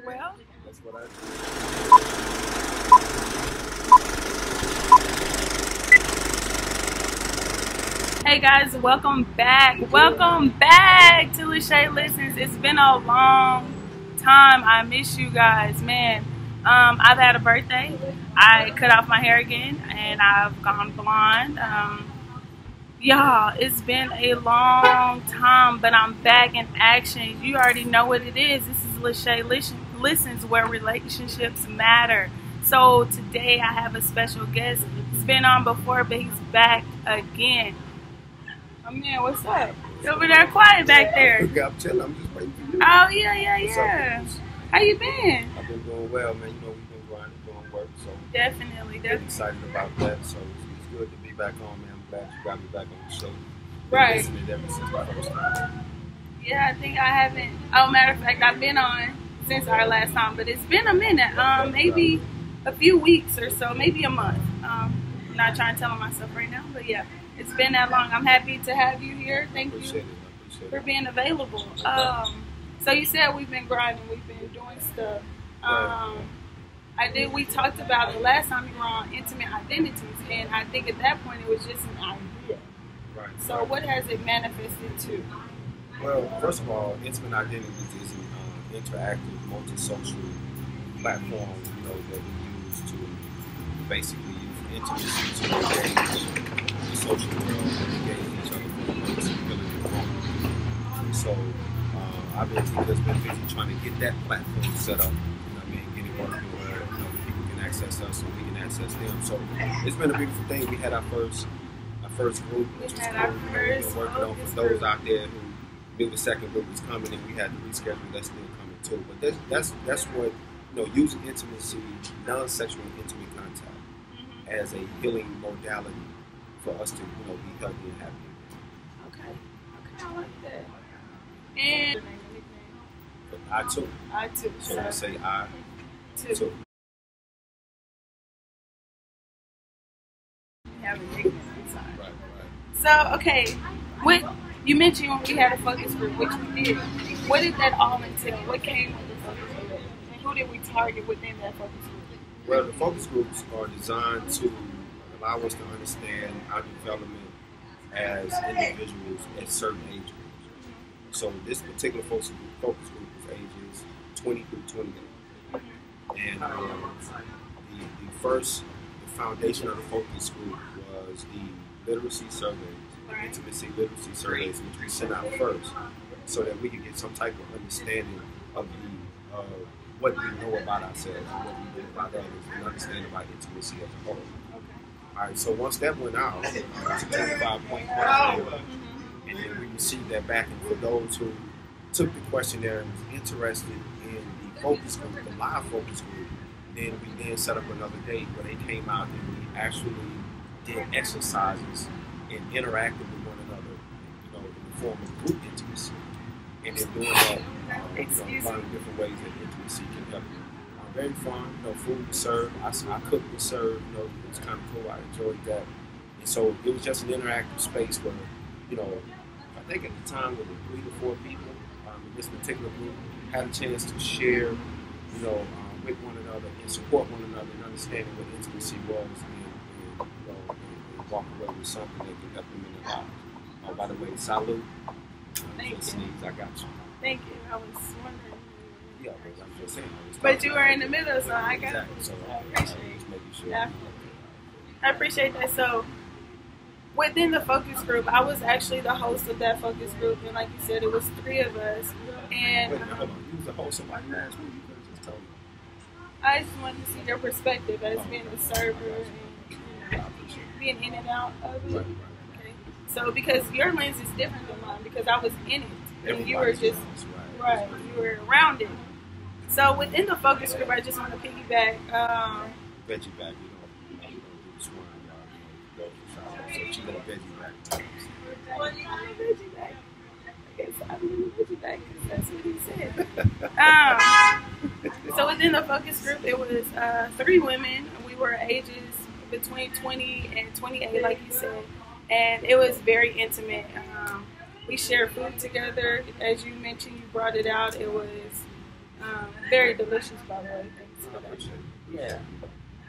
Well, That's what I do. hey guys, welcome back. Welcome back to LaShay Listens. It's been a long time. I miss you guys, man. I've had a birthday. I cut off my hair again, and I've gone blonde. Y'all, it's been a long time, but I'm back in action. You already know what it is. This is LaShay Listens, where relationships matter. So today I have a special guest. He's been on before, but he's back again. Oh man, what's up? You're over there quiet back there. I'm chilling. I'm just waiting for you. Oh yeah. How you been? I've been doing well, man. You know, we've been grinding, doing work, so Definitely. I'm excited about that. So it's good to be back on, man. I'm glad you got me back on the show. Right. Listening ever since the first time. Yeah, I think I haven't. Oh, matter of fact, I've been on since our last time, but it's been a minute. Maybe a few weeks or so, maybe a month. I'm not trying to tell myself right now, but yeah, it's been that long. I'm happy to have you here. Thank you for being available. So you said we've been grinding, we've been doing stuff. We talked about the last time you were on intimate identities, and I think at that point it was just an idea. Right. So what has it manifested to? Well, first of all, intimate identities is an interactive, multi-social platform, you know, that we use to basically use intimacy to engage the social world and engage each other for the purpose of building a home. So I've been busy trying to get that platform set up, you know what I mean, get it working where, you know, people can access us and we can access them. So it's been a beautiful thing. We had our first group, which was cool. Working on for those out there who knew the second group was coming, and we had to reschedule. That's still coming too. But that's what, you know, using intimacy, non-sexual intimate contact as a healing modality for us to, you know, be healthy and happy. Okay, I like that. And But I too. So I say I too. Have a nickname inside. Right. So okay, what you mentioned when we had a focus group, which we did. What did that all entail? What came with the focus group, and who did we target within that focus group? Well, the focus groups are designed to allow us to understand our development as individuals at certain age groups. So this particular focus group is ages 20 through 28. And the foundation of the focus group was the literacy surveys, the intimacy literacy surveys, which we sent out first, so that we could get some type of understanding of what we know about ourselves and what we know about others, and understand about intimacy as a whole. All right, so once that went out, it's a 25-point questionnaire, and then we received that back. And for those who took the questionnaire and was interested in the focus group, the live focus group, then we then set up another date where they came out and we actually did exercises and interacted with one another, you know, in the form of group intimacy. And then doing that, learning different ways that intimacy can help you. Very fun, you know, food was served. I cooked and served, you know, it was kind of cool. I enjoyed that. And so it was just an interactive space where, you know, I think at the time there were 3 to 4 people in this particular group had a chance to share, you know, with one another and support one another and understanding what intimacy was and walk away with something that can help them in their lives. By the way, salute. Thank you. Sneeze, I got you. Thank you. I was wondering. Yeah, I'm just saying. But you were in the middle, so I got exactly. So I appreciate sure. Yeah, I appreciate that. So within the focus group, I was actually the host of that focus group, and like you said, it was 3 of us. And wait, hold on. You was the host of like last week. You could have just told me. I just wanted to see your perspective as being a server and being in and out of it. Right. Okay. So because your lens is different than mine, because I was in it, and you were just right. You were around it. So within the focus group, I just want to piggyback. Veggie back, you know, do swine, go for shower. So she got a veggie back. Well, you got a veggie back. I guess I'm in the veggie back because that's what he said. So within the focus group, it was 3 women. We were ages between 20 and 28, like you said, and it was very intimate. We shared food together. As you mentioned, you brought it out. It was Very delicious, by the way. Thanks for that. Yeah.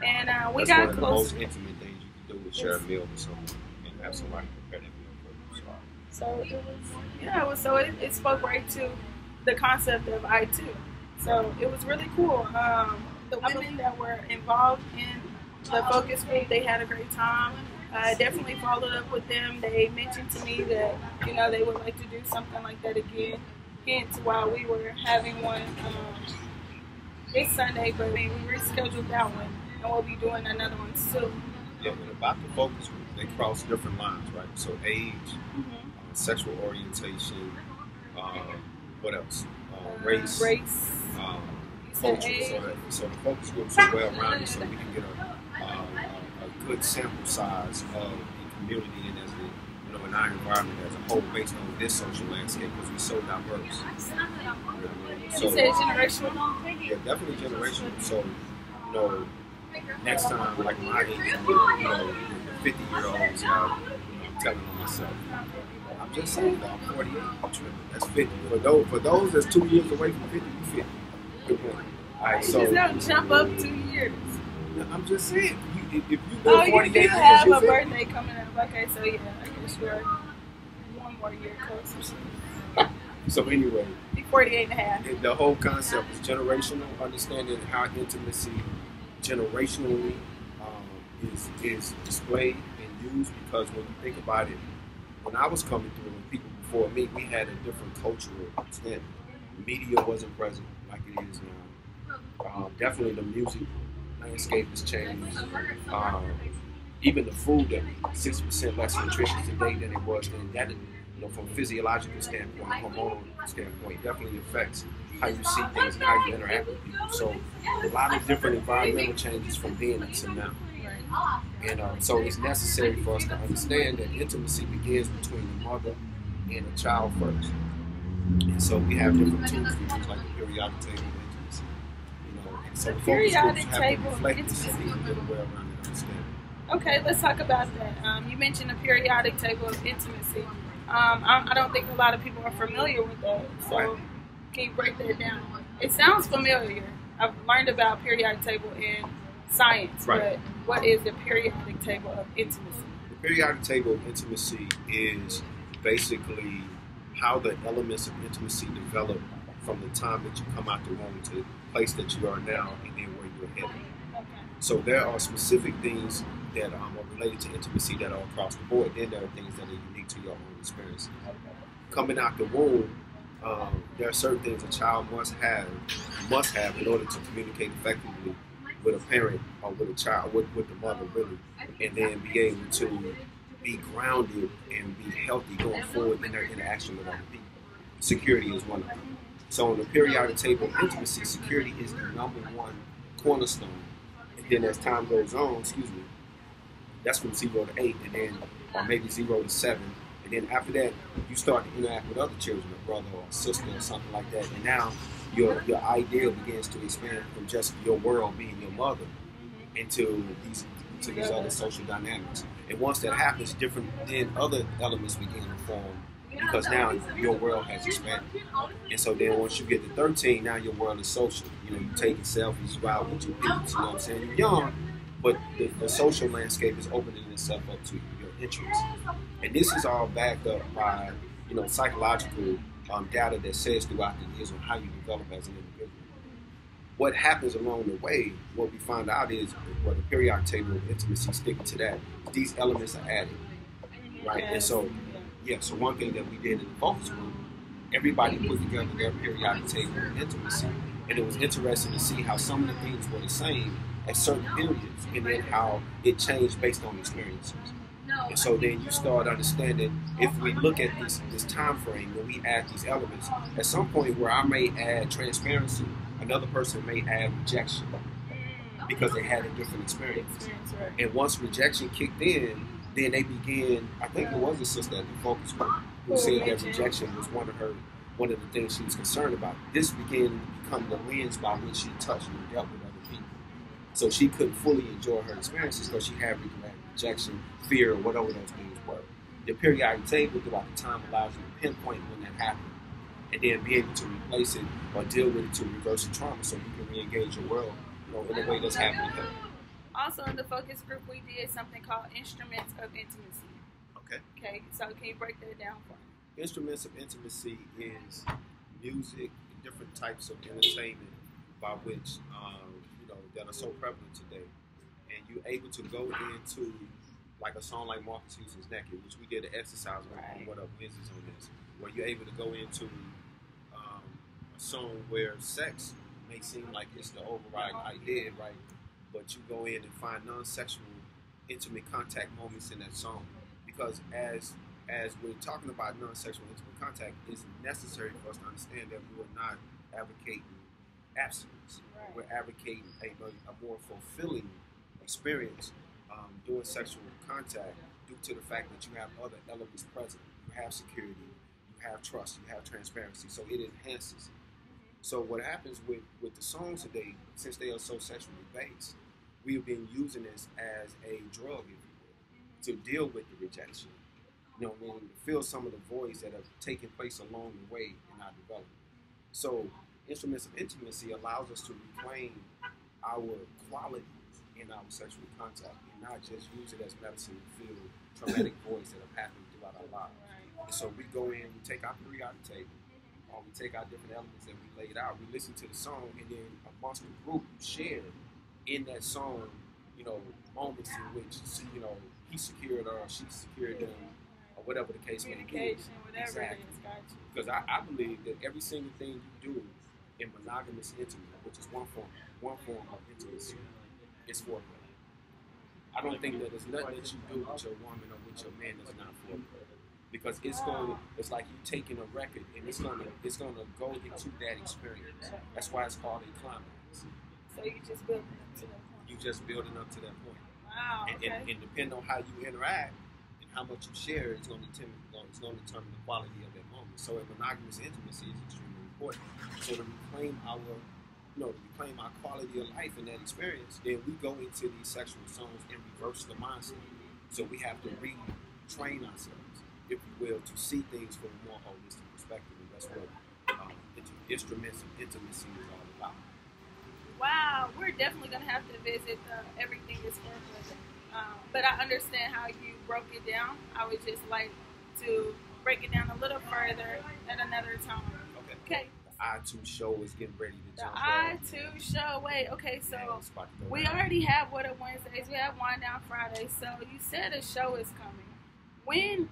And we got That's one of the close. most intimate things you can do is share a meal with someone and have somebody prepare that meal for you. So it was, yeah, it spoke right to the concept of I too. So it was really cool. The women that were involved in the focus group, they had a great time. I definitely followed up with them. They mentioned to me that, they would like to do something like that again. Hence why we were having one this Sunday, but we rescheduled that one, and we'll be doing another one soon. Yeah, and about the focus group, they cross different lines, right? So age, sexual orientation, what else? Race. Culture. So the focus groups are well rounded, so we can get a good sample size of the community and as the in our environment as a whole based on this social landscape because we're so diverse. So, you said generational? Yeah, definitely generational. So, next time, like my age, the 50-year-olds, I'm telling on myself. I'm just saying, I'm 48. That's 50. For those that's 2 years away from 50, you 50. Good point. All right, so just don't jump up 2 years. I'm just saying, if you live 48 you years, have a birthday coming up. Okay, so yeah, I guess you're one more year closer. So anyway, 48 and a half. The whole concept is generational, understanding how intimacy generationally is displayed and used because when you think about it, when I was coming through and people before me, we had a different cultural extent. Media wasn't present like it is now. Definitely the music landscape has changed. Even the food that 60% less nutritious today than it was then. That, from a physiological standpoint, hormonal standpoint, definitely affects how you see things and how you interact with people. So a lot of different environmental changes from then until now. And so it's necessary for us to understand that intimacy begins between the mother and the child first. And so we have different tools, like the periodic table of intimacy. And so the periodic table of intimacy. So we can get well around and understand. Okay, let's talk about that. You mentioned the periodic table of intimacy. I don't think a lot of people are familiar with that. So can you break that down? It sounds familiar. I've learned about periodic table in science, but what is the periodic table of intimacy? The periodic table of intimacy is basically how the elements of intimacy develop from the time that you come out the womb to the place that you are now and then where you're headed. Okay. So there are specific things that are related to intimacy that are across the board. Then there are things that are unique to your own experience. Okay. Coming out the womb, there are certain things a child must have in order to communicate effectively with a parent or with a child, with the mother really, and then be able to be grounded and be healthy going forward in their interaction with other people. Security is one of them. So on the periodic table of intimacy, security is the number one cornerstone. And then as time goes on, that's from 0 to 8, and then or maybe 0 to 7. And then after that, you start to interact with other children, a brother or a sister or something like that. And now your ideal begins to expand from just your world being your mother into these other social dynamics. And once that happens, then other elements begin to form because now your world has expanded. And so then once you get to 13, now your world is social. You're taking selfies, you out with your peeps, you know what I'm saying? You're young, but the social landscape is opening itself up to your interests. And this is all backed up by, psychological data that says throughout the years on how you develop as an individual. What happens along the way, what we find out is, the periodic table of intimacy, sticking to that, these elements are added, right? And so, so one thing that we did in the focus group, everybody put together their periodic table of intimacy, and it was interesting to see how some of the things were the same at certain periods, and then how it changed based on experiences. And so then you start understanding, if we look at this time frame, when we add these elements, at some point where I may add transparency, another person may add rejection because they had a different experience. And once rejection kicked in, then they began, I think it was a sister at the focus group who said that rejection was one of the things she was concerned about. This began to become the lens by which she touched and dealt with other people. So she couldn't fully enjoy her experiences because she had rejection, fear, or whatever those things were. The periodic table throughout the time allows you to pinpoint when that happened. and then be able to replace it or deal with it to reverse the trauma, so you can re-engage your world, in a way that's happy. Also, in the focus group, we did something called Instruments of Intimacy. Okay. Okay, so can you break that down for me? Instruments of Intimacy is music and different types of entertainment by which, that are so prevalent today. And you're able to go into, like a song like Marcus Houston's Naked, which we did an exercise on What Up Wednesdays on this, where you're able to go into a song where sex may seem like it's the overriding idea, right? But you go in and find non-sexual, intimate contact moments in that song. Because as we're talking about non-sexual intimate contact, it's necessary for us to understand that we're not advocating abstinence. Right. We're advocating a more fulfilling experience doing sexual contact due to the fact that you have other elements present. You have security, you have trust, you have transparency, so it enhances. So what happens with the songs today, since they are so sexually based, we have been using this as a drug, if you will, to deal with the rejection. To fill some of the voids that have taken place along the way in our development. So Instruments of Intimacy allows us to reclaim our quality in our sexual contact and not just use it as medicine to fill traumatic voids that have happened throughout our lives. And so we go in, we take our periodic table, we take our different elements that we laid out, we listen to the song, and then amongst the group, share in that song, moments in which, he secured her or she secured him, or whatever the case may be. Whatever it is, got you. Because I believe that every single thing you do in monogamous intimacy, which is one form of intimacy, is foreplay. I don't think that there's nothing that you do with your woman or with your man that's not foreplay. Because it's like you taking a record and it's gonna go into that experience. That's why it's called a climax. So you just building up to that point. You just building up to that point. Wow. And depending on how you interact and how much you share, it's going to determine the quality of that moment. So in monogamous intimacy is extremely important. So to reclaim our quality of life in that experience, then we go into these sexual songs and reverse the mindset. So we have to retrain ourselves, if you will, to see things from a more holistic perspective. And that's what Instruments of Intimacy is all about. Wow, we're definitely going to have to visit Everything is Foreplay. But I understand how you broke it down. I would just like to break it down a little further at another time. Okay. The I2 show is getting ready to jump The I2 show. Wait, okay, so we already have What Up Wednesdays. We have Wind Down Fridays. So you said a show is coming. When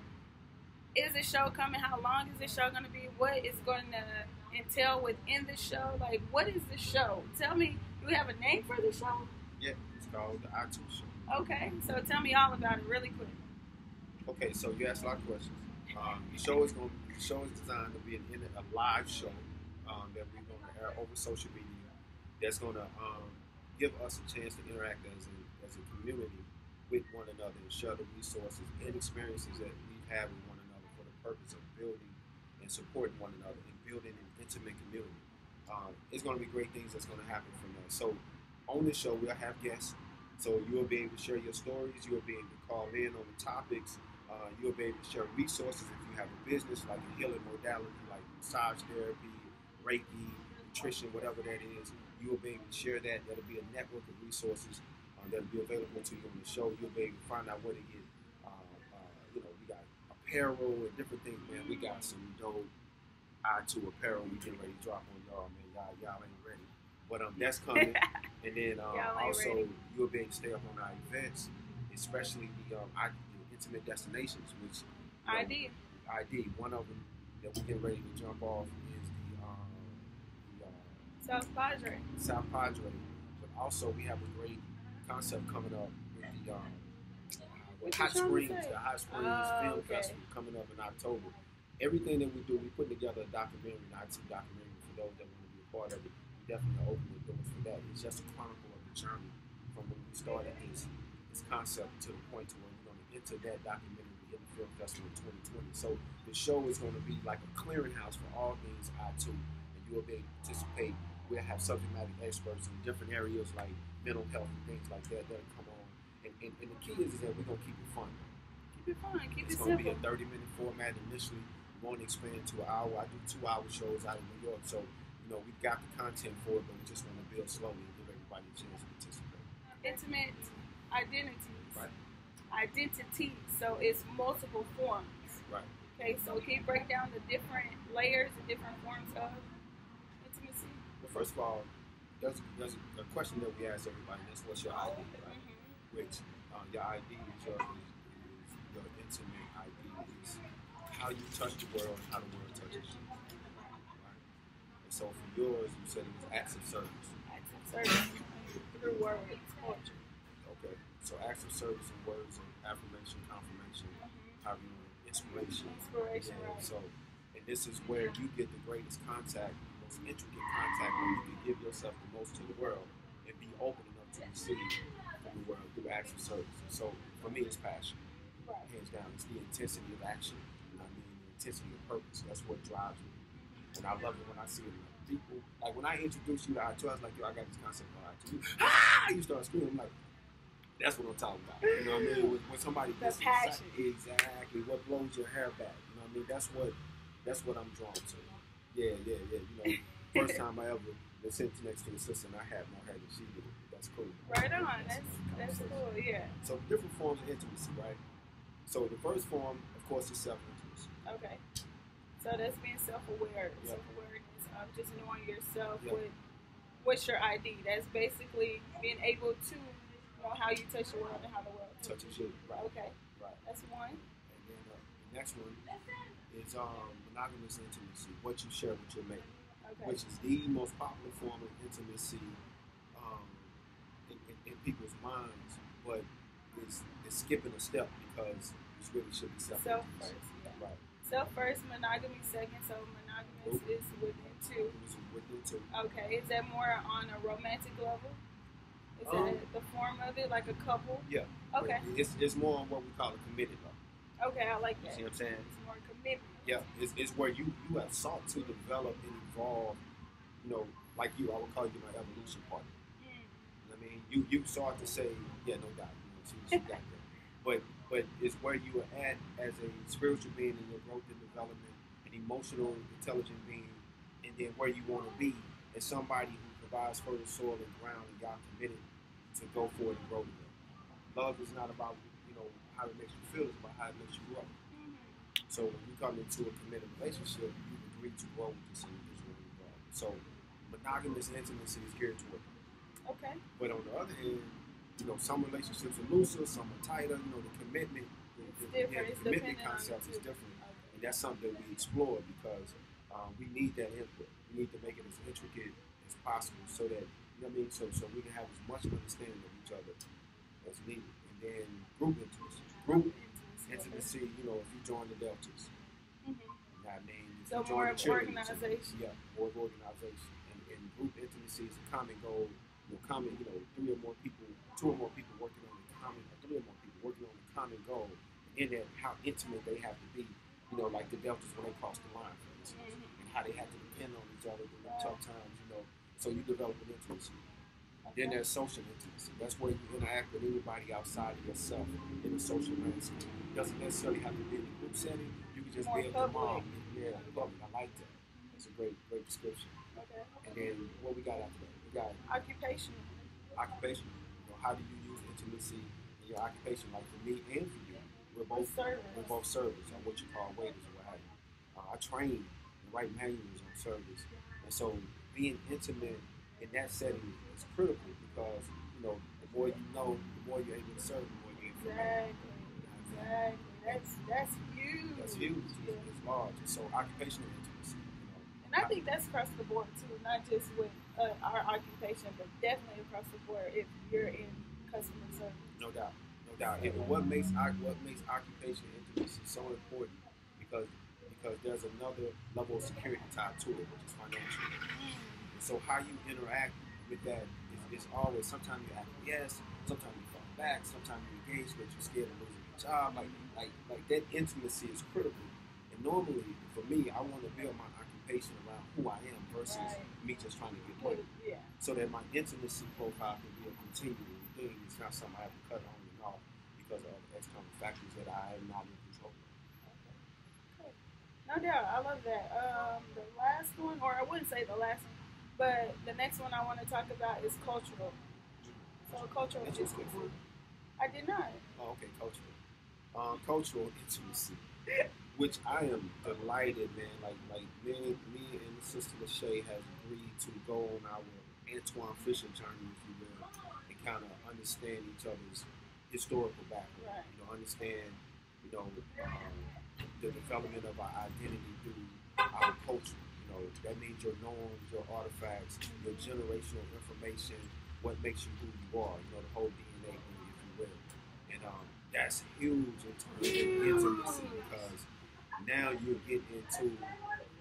is the show coming? How long is the show going to be? What is going to entail within the show? Like, what is the show? Tell me, do we have a name for the show? Yeah, it's called the I2 show. Okay, so tell me all about it really quick. Okay, so you asked a lot of questions. The show is designed to be a live show that we're going to air over social media. That's going to give us a chance to interact as a community with one another and share the resources and experiences that we've had with one another for the purpose of building and supporting one another and building an intimate community. It's going to be great things that's going to happen from that. So on this show, we'll have guests. So you'll be able to share your stories. You'll be able to call in on the topics. You'll be able to share resources if you have a business, like a healing modality, like massage therapy, Reiki, nutrition, whatever that is. You'll be able to share that. That'll be a network of resources that'll be available to you on the show. You'll be able to find out where to get, we got apparel and different things, man. We got some dope I2 apparel we getting ready to drop on y'all, man. Y'all ain't ready. But that's coming. And then also, you'll be able to stay up on our events, especially the intimate destinations, which ID. One of them that we're getting ready to jump off is the South Padre. But also we have a great concept coming up with the Hot Springs Film Festival coming up in October. Everything that we do, we put together a documentary, an IT documentary for those that want to be a part of it. We definitely open the doors for that. It's just a chronicle of the journey from when we started this concept to the point to where we're going to enter that documentary in the film festival in 2020. So the show is going to be like a clearinghouse for all things I2, and you will be able to participate. We'll have subject matter experts in different areas like mental health and things like that that'll come on. And the key is that we're going to keep it fun. Keep it fun. Keep it simple. It's going to be a 30-minute format initially. want to expand to an hour. I do 2-hour shows out of New York, so we got the content for it, but we just want to build slowly and give everybody a chance to participate. Intimate identities. Right. Identity. So it's multiple forms. Right. Okay. So can you break down the different layers, the different forms of intimacy? Well, first of all, there's a question that we ask everybody. And that's what's your ID, right? Mm-hmm. Which your ID is your intimate ID is how you touch the world and how the world touches you. Right? And so for yours, you said it was acts of service. Acts of service through words, poetry. Okay. So acts of service and words of affirmation, confirmation, how you inspiration. Inspiration, yeah. right. So, and this is where you get the greatest contact, the most intricate contact, where you can give yourself the most to the world and be open enough to receive from the world through acts of service. And so, for me, it's passion. Right. Hands down, it's the intensity of action. You know what I mean? The intensity of purpose. That's what drives me. And I love it when I see it. Like, people, like when I introduced you to I2, I was like, yo, I got this concept on I2. Ah! You start screaming. I'm like, that's what I'm talking about. You know what I mean? When somebody gets passion. Exactly. What blows your hair back. You know what I mean? That's what I'm drawn to. Yeah. You know, first time I ever been sitting next to the sister and I had more hair than she did. That's cool. Right on. That's cool, yeah. So different forms of intimacy, right? So the first form, of course, is self-intimacy. Okay. So that's being self-aware. Yep. Self-awareness of just knowing yourself. Yep. What's your ID? That's basically being able to know how you touch the world and how the world touches you. Right. Okay. Right. That's one. And then the next one is monogamous intimacy, what you share with your mate, okay. which is the most popular form of intimacy in people's minds, but it's skipping a step because it really should be self first. Yeah. Right. Self first, monogamy second. So monogamous is within two. It's within two. Okay. Is that more on a romantic level? Is that the form of it, like a couple? Yeah. Okay. It's more on what we call a committed level. Okay, I like that. You see what I'm saying? It's more commitment. Yeah, it's where you have sought to develop and evolve, like I would call you my evolution partner. I mean, you sought to say, yeah, no doubt, she got that. But it's where you are at as a spiritual being in your growth and development, an emotional, intelligent being, and then where you want to be as somebody who provides fertile soil and ground, and y'all committed to go forward and grow together. Love is not about how it makes you feel; it's about how it makes you grow. So when you come into a committed relationship, you agree to grow with this individual involved. So monogamous intimacy is geared toward that. Okay. But on the other hand, some relationships are looser, some are tighter. The commitment, the commitment concept is different, and that's something that we explore because we need that input. We need to make it as intricate as possible so that so we can have as much understanding of each other as needed. And then group intimacy, if you join the Deltas. I mean, so more of organization. Yeah, more of organization. And group intimacy is a common goal. Two or more people working on a common goal. In that, how intimate they have to be. Like the Deltas when they cross the line, for instance, and how they have to depend on each other during tough times. So you develop an intimacy. Then there's social intimacy. That's where you interact with anybody outside of yourself in a social landscape. It doesn't necessarily have to be in a group setting. You can just be at the mall. Yeah, public. I like that. That's a great description. Okay. And then what we got after that? We got occupation. Occupation. How do you use intimacy in your occupation? Like for me and for you, we're both servers, or what you call waiters or what have you. I train and write manuals on service, and so being intimate in that setting is critical because the more you know, the more you're able to serve, the more you're able to Exactly. That's huge. That's huge. It's large. And so occupational intimacy. And I think that's across the board too, not just with our occupation, but definitely across the board if you're in customer service. No doubt. And what makes occupation intimacy so important because there's another level of security tied to it, which is financial. And so how you interact with that is always, sometimes you acquiesce, sometimes you fall back, sometimes you engage, but you're scared of losing your job. Like that intimacy is critical. And normally, for me, I want to build my occupation around who I am versus me just trying to get money. Yeah. So that my intimacy profile can be a continual thing. It's not something I have to cut on and off because of external factors that I am not in control of. Okay. No doubt, I love that. The last one, or I wouldn't say the last one, but the next one I want to talk about is cultural. So cultural intimacy. I did not. Oh, okay, cultural. Cultural intimacy, which I am delighted, man. Like me and the sister LaShay has agreed to go on our Antoine Fisher journey, if you will, and kind of understand each other's historical background. Right. You know, understand, you know, the development of our identity through our culture. You know, that means your norms, your artifacts, your generational information, what makes you who you are. You know, the whole DNA, if you will. And that's huge in terms of intimacy because now you're getting into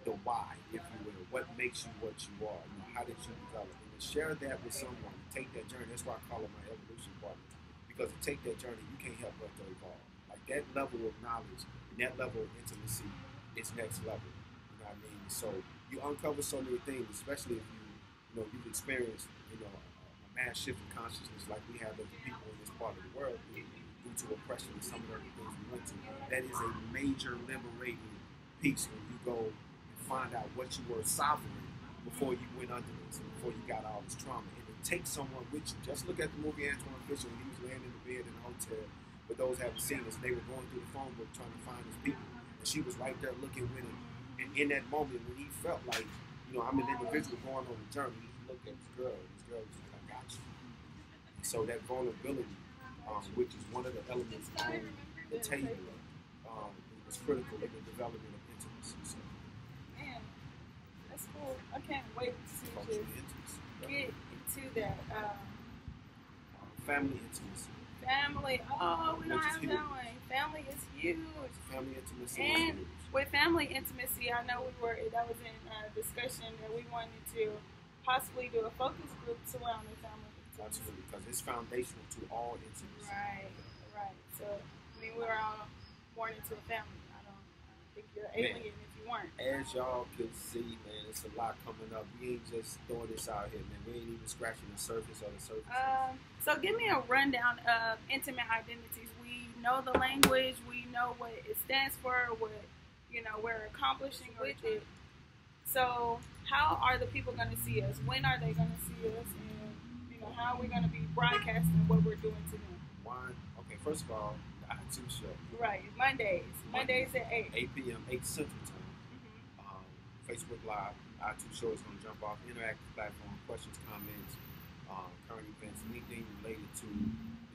the why, if you will. What makes you what you are? You know, how did you develop? And to share that with someone, to take that journey. That's why I call it my evolution partner. Because to take that journey, you can't help but to evolve. Like that level of knowledge and that level of intimacy is next level. You know what I mean? So you uncover so many things, especially if you've experienced, a mass shift in consciousness like we have as people in this part of the world due to oppression and some of the things we went to. That is a major liberating piece when you go and find out what you were sovereign before you went under this and before you got all this trauma. And to take someone with you, just look at the movie Antoine Fisher when he was laying in the bed in the hotel. For those who haven't seen this, they were going through the phone book trying to find his people. And she was right there looking with him. And in that moment when he felt like, I'm an individual going on a journey, he looked at this girl and this girl was like, I got you. And so that vulnerability, which is one of the elements on the table, is critical in the development of intimacy. So, man, that's cool. I can't wait to just get into that. Family intimacy. Family. Oh, we don't have that one. Family is huge. Family intimacy. And with family intimacy, I know that was in discussion that we wanted to possibly do a focus group surrounding family. Absolutely, because it's foundational to all intimacy. Right. So, we were all born into a family. I don't think you're alien if you weren't. As y'all can see, man, it's a lot coming up. We ain't just throwing this out here, man. We ain't even scratching the surface of the surface. So give me a rundown of intimate identities. We know the language. We know what it stands for, what we're accomplishing with it. So how are the people going to see us? When are they going to see us? And how are we going to be broadcasting what we're doing to them? Okay, first of all, the I2 show. Right, Mondays at 8. 8 p.m., 8 Central Time. Facebook Live, I2 show is going to jump off. Interactive platform, questions, comments, current events, anything related to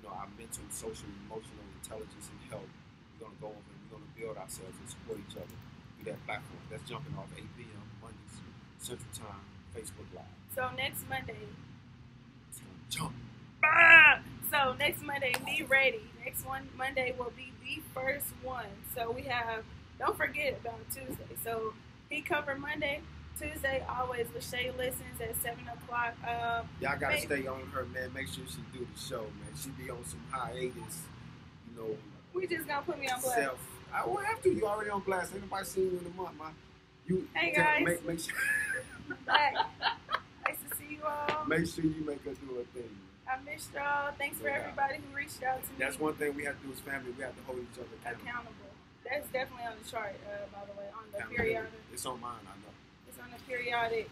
our mental, social, emotional intelligence and health. We're going to go over and we're going to build ourselves and support each other through that platform. That's jumping off 8 p.m. Mondays, Central Time, Facebook Live. So next Monday. It's going to jump. So next Monday, be ready. Next Monday will be the first one. So we have, don't forget about Tuesday. So he covered Monday. Tuesday, always LaShay Listens at 7 o'clock. Y'all gotta stay on her, man. Make sure she do the show, man. She be on some hiatus, We just gonna put me on blast. I won't have to. You already on blast. Ain't nobody seen you in a month, man. Hey guys. Make sure. Nice to see you all. Make sure you make her do her thing. I missed y'all. Thanks for everybody who reached out to me. That's one thing we have to do as family. We have to hold each other accountable. That's definitely on the chart, by the way, on the periodic. It's on mine, I know. It's on the periodic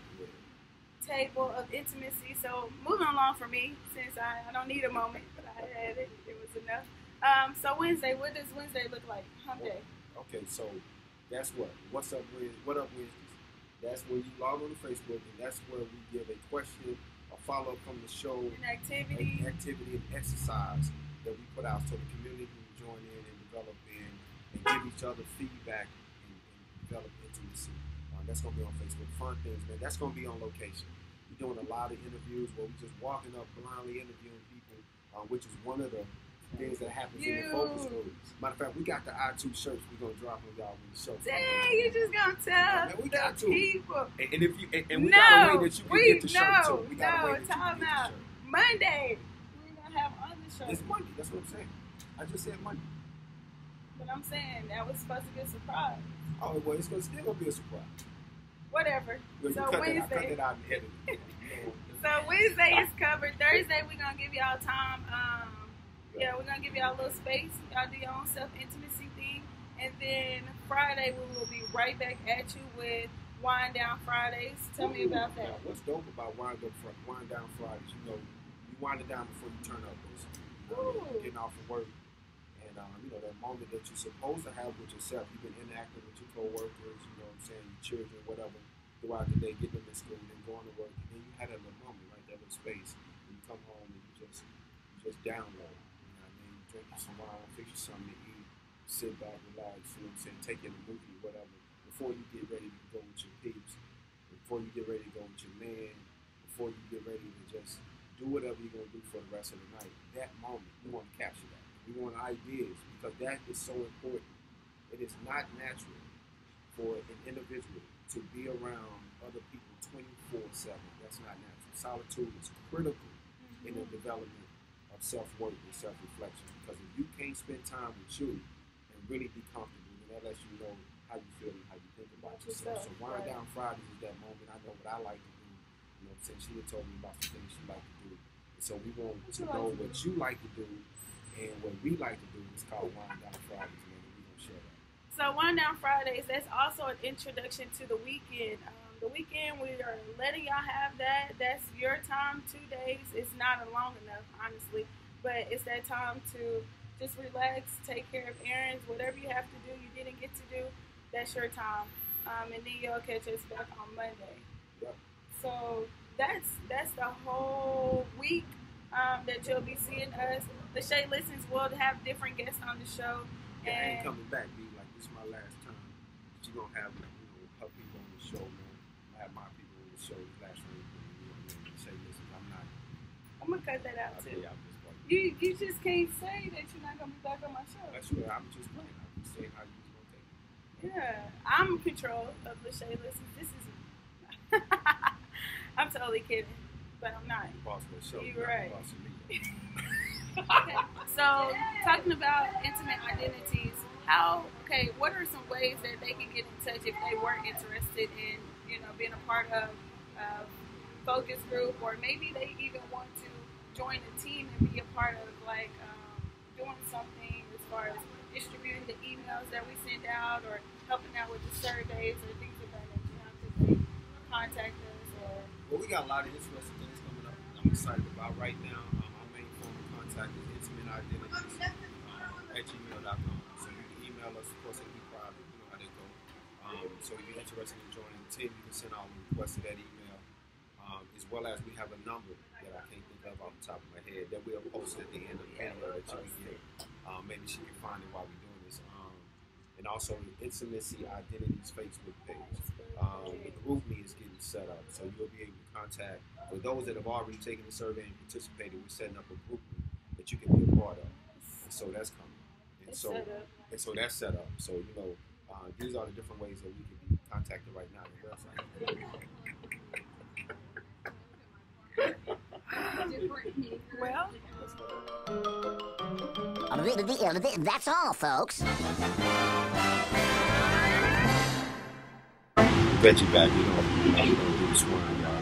table of intimacy. So moving along for me, since I don't need a moment, but I had it. It was enough. So Wednesday, what does Wednesday look like? Hump day. Okay, so that's what. What's up, Wednesday? What up, Wednesdays? That's when you log on to Facebook, and that's where we give a question, a follow-up from the show, an activity and exercise that we put out so the community can join in and develop in and give each other feedback and develop intimacy. That's going to be on Facebook. Fun things, man. That's going to be on location. We're doing a lot of interviews where we're just walking up blindly interviewing people, which is one of the things that happens in the focus group. Matter of fact, we got the I2 shirts we're going to drop on y'all when the show comes. Dang, you just going to tell we got to. People. And if you and we got a way that you can get the shirt too. We got a way that you can get the shirt. Monday, we're going to have other shirts. It's Monday. That's what I'm saying. I just said Monday. But I'm saying that was supposed to be a surprise. Oh, well, it's still going to be a surprise. Whatever. Well, so Wednesday. Cut that out and edit it. So Wednesday is covered. Thursday, we're going to give y'all time. We're going to give y'all a little space. Y'all do your own self-intimacy thing. And then Friday we will be right back at you with Wind Down Fridays. Tell me about that. What's dope about Wind Down Fridays? You know, you wind it down before you turn up. You're getting off of work, and you know that moment that you're supposed to have with yourself. You've been interacting with your coworkers, you know what I'm saying, your children, whatever, throughout the day, getting them in school, then going to work, and then you had that little moment, right, that little space, and you come home and you just download. You know what I mean? Drink you some wine, fix you something to eat, sit back, relax, you know what I'm saying, take in a movie, whatever, before you get ready to go with your peeps, before you get ready to go with your man, before you get ready to just do whatever you're going to do for the rest of the night. That moment, we want to capture that. We want ideas, because that is so important. It is not natural for an individual to be around other people 24/7. That's not natural. Solitude is critical in the development of self-worth and self-reflection, because if you can't spend time with you and really be comfortable, then that lets you know how you feel and how you think about yourself. So Wind Down Fridays is that moment. I know what I like to do. You know, since she had told me about some things she liked to do. And so we want to know what you like to do and what we like to do. It's called Wind Down Fridays, man, and we're going to share that. So Wind Down Fridays, that's also an introduction to the weekend. The weekend, we are letting y'all have that. That's your time, 2 days. It's not long enough, honestly. But it's that time to just relax, take care of errands, whatever you have to do, you didn't get to do, that's your time. And then you'll catch us back on Monday. Yep. So that's the whole week that you'll be seeing us. LaShay Listens will have different guests on the show. Yeah, I ain't coming back, B. Like, this is my last time. But you're going to have, you know, her people on the show, man. I have my people on the show this last week. You know, man, LaShay Listens, I'm not. I'm going to cut that out, too. Yeah, I'm just like, you just can't say that you're not going to be back on my show. That's right. I'm just playing. I'm just saying how you was going to take it. Yeah. I'm in control of LaShay Listens. This is... I'm totally kidding, but I'm not. You boss of the show. You're right. Boss of me. Okay, so talking about intimate identities, what are some ways that they can get in touch if they were interested in, you know, being a part of a focus group, or maybe they even want to join a team and be a part of, like, doing something as far as distributing the emails that we send out, or helping out with the surveys or things of that nature? How could they contact us? Or well, we got a lot of interesting things coming up I'm excited about right now. Our main form of contact is intimateidentities@gmail.com. So you can email us, of course, it'll be private, you know how they go. So if you're interested in joining the team, you can send out a request to that email, as well as we have a number that I can't think of off the top of my head that we'll post at the end of the video that you can get. Maybe she can find it while we're doing this. And also the Intimacy Identities Facebook page. The group me is getting set up, so you'll be able to contact, for those that have already taken the survey and participated, we're setting up a group that you can be a part of. And so that's coming. And so that's set up. So, you know, these are the different ways that we can be contacted right now on the website. Well, that's all, folks. Bet you back, you know, do this one, y'all.